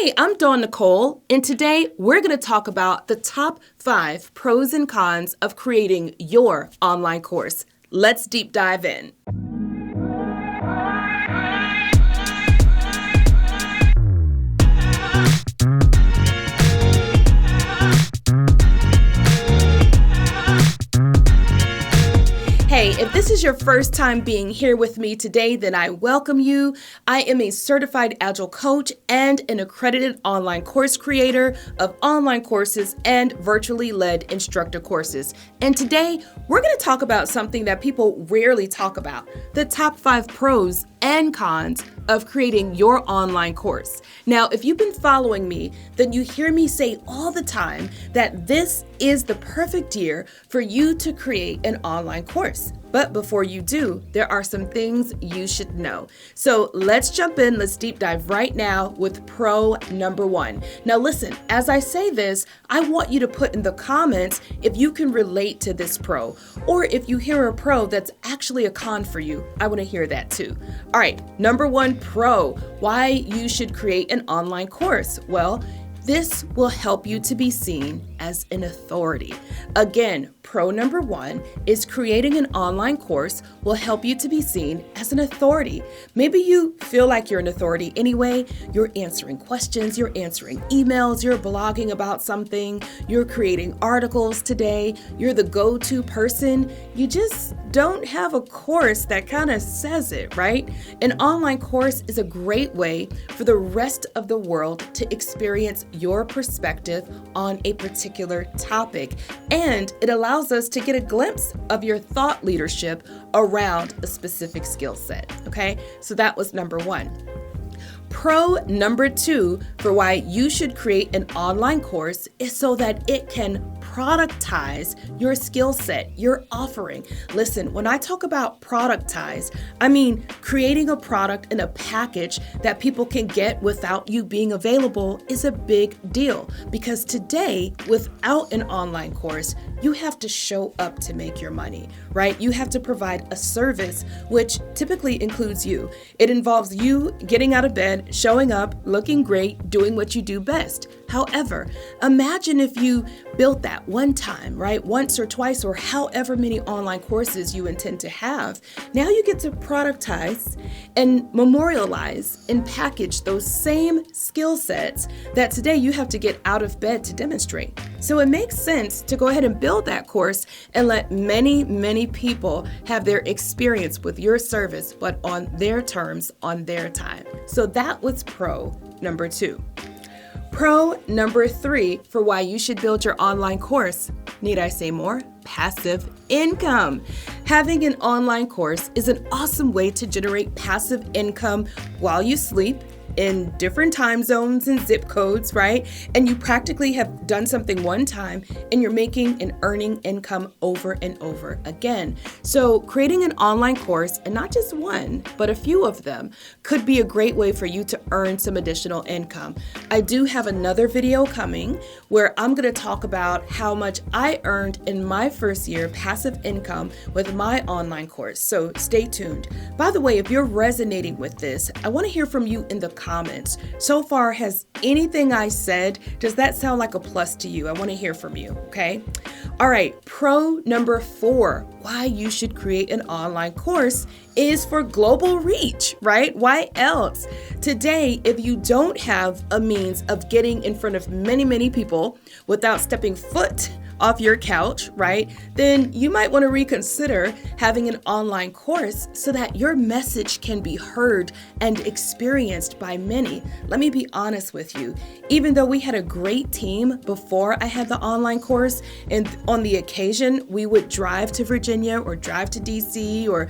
Hey, I'm Dawn Nicole, and today we're going to talk about the top 5 pros and cons of creating your online course. Let's deep dive in. Hey, if this is your first time being here with me today, then I welcome you. I am a certified Agile coach and an accredited online course creator of online courses and virtually led instructor courses. And today, we're going to talk about something that people rarely talk about, the top 5 pros and cons of creating your online course. Now, if you've been following me, then you hear me say all the time that this is the perfect year for you to create an online course. But before you do, there are some things you should know. So let's jump in, let's deep dive right now with pro number 1. Now listen, as I say this, I want you to put in the comments if you can relate to this pro, or if you hear a pro that's actually a con for you. I want to hear that too. All right, number 1 pro, why you should create an online course. Well, this will help you to be seen as an authority. Again, pro number 1 is creating an online course will help you to be seen as an authority. Maybe you feel like you're an authority anyway. You're answering questions, you're answering emails, you're blogging about something, you're creating articles today, you're the go-to person. You just don't have a course that kind of says it, right? An online course is a great way for the rest of the world to experience your perspective on a particular topic, and it allows us to get a glimpse of your thought leadership around a specific skill set. Okay, so that was number 1. Pro number 2 for why you should create an online course is so that it can productize your skill set, your offering. Listen, when I talk about productize, I mean creating a product in a package that people can get without you being available is a big deal, because today, without an online course, you have to show up to make your money, right? You have to provide a service, which typically includes you. It involves you getting out of bed, showing up, looking great, doing what you do best. However, imagine if you built that one time, right? Once or twice, or however many online courses you intend to have. Now you get to productize and memorialize and package those same skill sets that today you have to get out of bed to demonstrate. So it makes sense to go ahead and build that course and let many people have their experience with your service, but on their terms, on their time. So that was pro number 2. Pro number 3 for why you should build your online course. Need I say more? Passive income. Having an online course is an awesome way to generate passive income while you sleep, in different time zones and zip codes, right? And you practically have done something one time and you're making and earning income over and over again. So creating an online course, and not just one, but a few of them, could be a great way for you to earn some additional income. I do have another video coming where I'm going to talk about how much I earned in my first year passive income with my online course. So stay tuned. By the way, if you're resonating with this, I want to hear from you in the comments. So far, has anything I said, does that sound like a plus to you? I want to hear from you, okay? All right, pro number 4, why you should create an online course is for global reach, right? Why else? Today, if you don't have a means of getting in front of many people without stepping foot off your couch, right? Then you might want to reconsider having an online course so that your message can be heard and experienced by many. Let me be honest with you. Even though we had a great team before I had the online course, and on the occasion we would drive to Virginia or drive to DC or,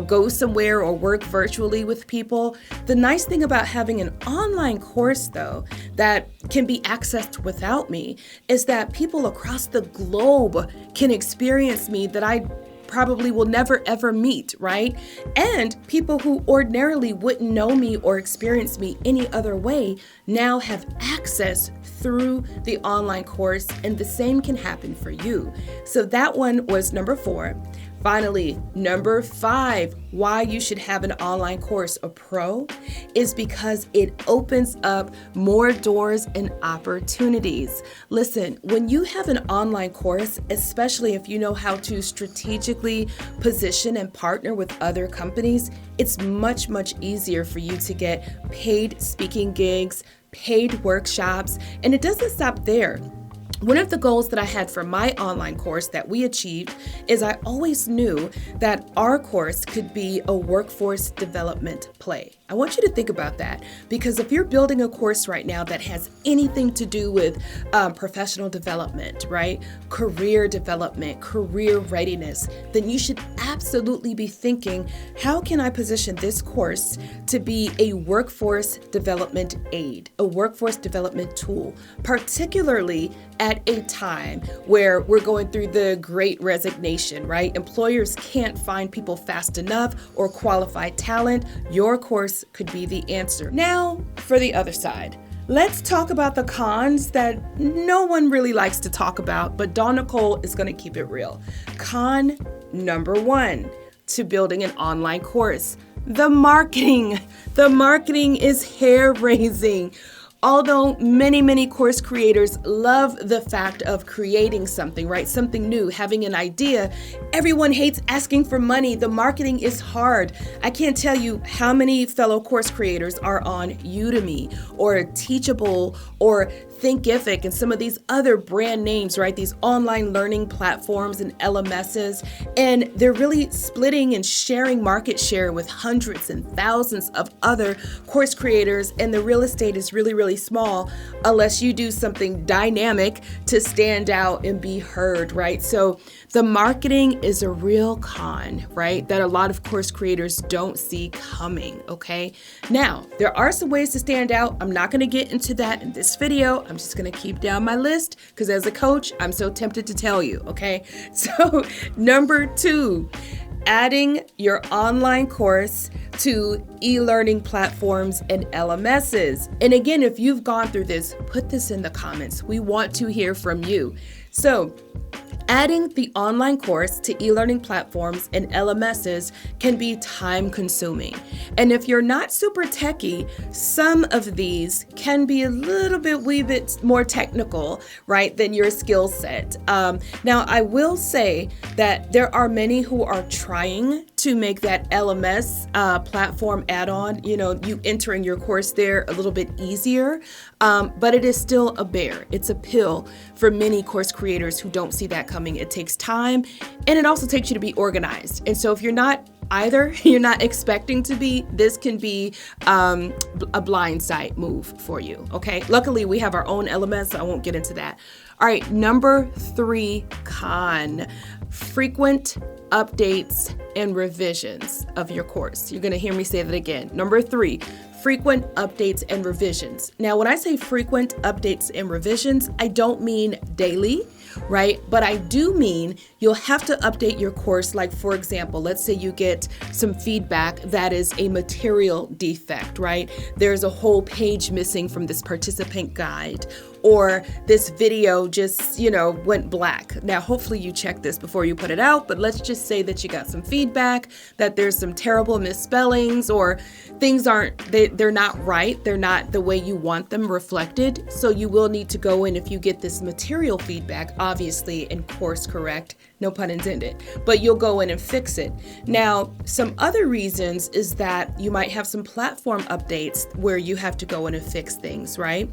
go somewhere or work virtually with people. The nice thing about having an online course, though, that can be accessed without me is that people across the globe can experience me that I probably will never ever meet, right? And people who ordinarily wouldn't know me or experience me any other way now have access through the online course, and the same can happen for you. So that one was number 4. Finally, number 5, why you should have an online course, a pro, is because it opens up more doors and opportunities. Listen, when you have an online course, especially if you know how to strategically position and partner with other companies, it's much, much easier for you to get paid speaking gigs, paid workshops, and it doesn't stop there. One of the goals that I had for my online course that we achieved is I always knew that our course could be a workforce development play. I want you to think about that, because if you're building a course right now that has anything to do with professional development, right? Career development, career readiness, then you should absolutely be thinking, how can I position this course to be a workforce development aid, a workforce development tool, particularly at a time where we're going through the great resignation, right? Employers can't find people fast enough or qualified talent. Your course could be the answer. Now, for the other side. Let's talk about the cons that no one really likes to talk about, but Dawn Nicole is going to keep it real. Con number 1 to building an online course: the marketing. The marketing is hair-raising. Although many course creators love the fact of creating something, right? Something new, having an idea, everyone hates asking for money. The marketing is hard. I can't tell you how many fellow course creators are on Udemy or Teachable or Thinkific and some of these other brand names, right? These online learning platforms and LMSs, and they're really splitting and sharing market share with hundreds and thousands of other course creators, and the real estate is really small unless you do something dynamic to stand out and be heard, right? So the marketing is a real con, right? That a lot of course creators don't see coming, okay? Now, there are some ways to stand out. I'm not going to get into that in this video. I'm just going to keep down my list because as a coach, I'm so tempted to tell you, okay? So number 2, adding your online course to e-learning platforms and LMSs. And again, if you've gone through this, put this in the comments. We want to hear from you. So adding the online course to e-learning platforms and LMSs can be time consuming. And if you're not super techie, some of these can be a wee bit more technical, right, than your skill set. Now, I will say that there are many who are trying to make that LMS platform add-on, you entering your course there a little bit easier, but it is still a bear. It's a pill for many course creators who don't see that coming. It takes time, and it also takes you to be organized. And so if you're not expecting to be, this can be a blindside move for you, okay? Luckily, we have our own LMS, so I won't get into that. All right, number 3 con: frequent updates and revisions of your course. You're going to hear me say that again. Number 3, frequent updates and revisions. Now, when I say frequent updates and revisions, I don't mean daily, right? But I do mean you'll have to update your course. Like, for example, let's say you get some feedback that is a material defect, right? There's a whole page missing from this participant guide, or this video just, went black. Now, hopefully you check this before you put it out, but let's just say that you got some feedback that there's some terrible misspellings, or things they're not right. They're not the way you want them reflected. So you will need to go in, if you get this material feedback, obviously, and course correct, no pun intended, but you'll go in and fix it. Now, some other reasons is that you might have some platform updates where you have to go in and fix things, right?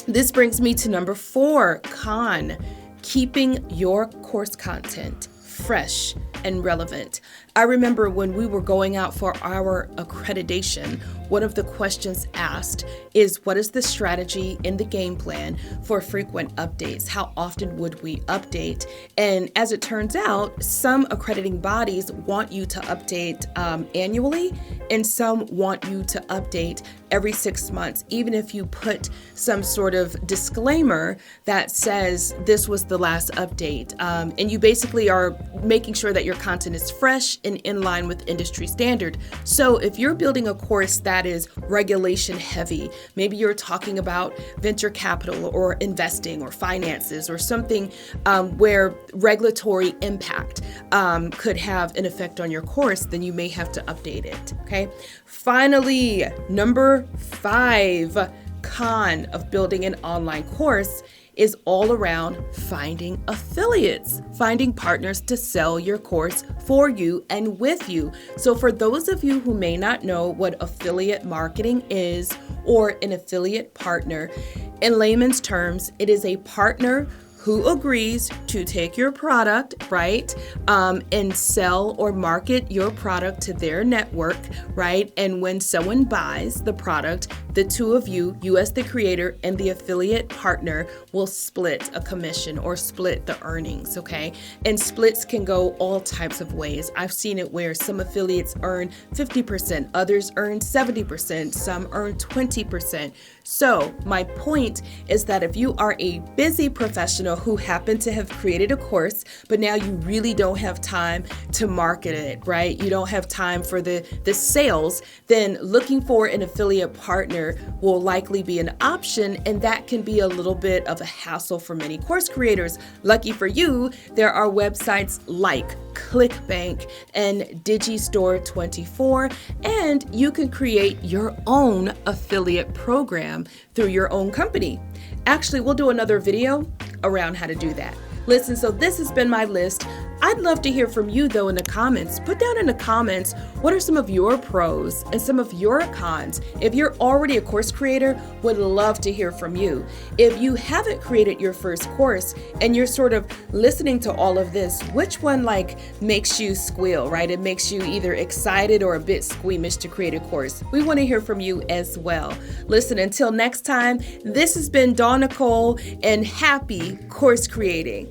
This brings me to number 4, con: keeping your course content fresh and relevant. I remember when we were going out for our accreditation, one of the questions asked is, what is the strategy in the game plan for frequent updates? How often would we update? And as it turns out, some accrediting bodies want you to update annually, and some want you to update every 6 months, even if you put some sort of disclaimer that says this was the last update. And you basically are making sure that your content is fresh and in line with industry standard. So if you're building a course that is regulation heavy, maybe you're talking about venture capital or investing or finances or something where regulatory impact could have an effect on your course, then you may have to update it, okay? Finally, number 5 con of building an online course is all around finding affiliates, finding partners to sell your course for you and with you. So for those of you who may not know what affiliate marketing is or an affiliate partner, in layman's terms, it is a partner who agrees to take your product, right, and sell or market your product to their network, right? And when someone buys the product, the two of you as the creator and the affiliate partner, will split a commission or split the earnings, okay? And splits can go all types of ways. I've seen it where some affiliates earn 50%, others earn 70%, some earn 20%. So my point is that if you are a busy professional who happen to have created a course, but now you really don't have time to market it, right? You don't have time for the sales, then looking for an affiliate partner will likely be an option, and that can be a little bit of a hassle for many course creators. Lucky for you, there are websites like ClickBank and Digistore24, and you can create your own affiliate program through your own company. Actually, we'll do another video around how to do that. Listen, so this has been my list. I'd love to hear from you though in the comments. Put down in the comments, what are some of your pros and some of your cons? If you're already a course creator, would love to hear from you. If you haven't created your first course and you're sort of listening to all of this, which one makes you squeal, right? It makes you either excited or a bit squeamish to create a course. We want to hear from you as well. Listen, until next time, this has been Dawn Nicole, and happy course creating.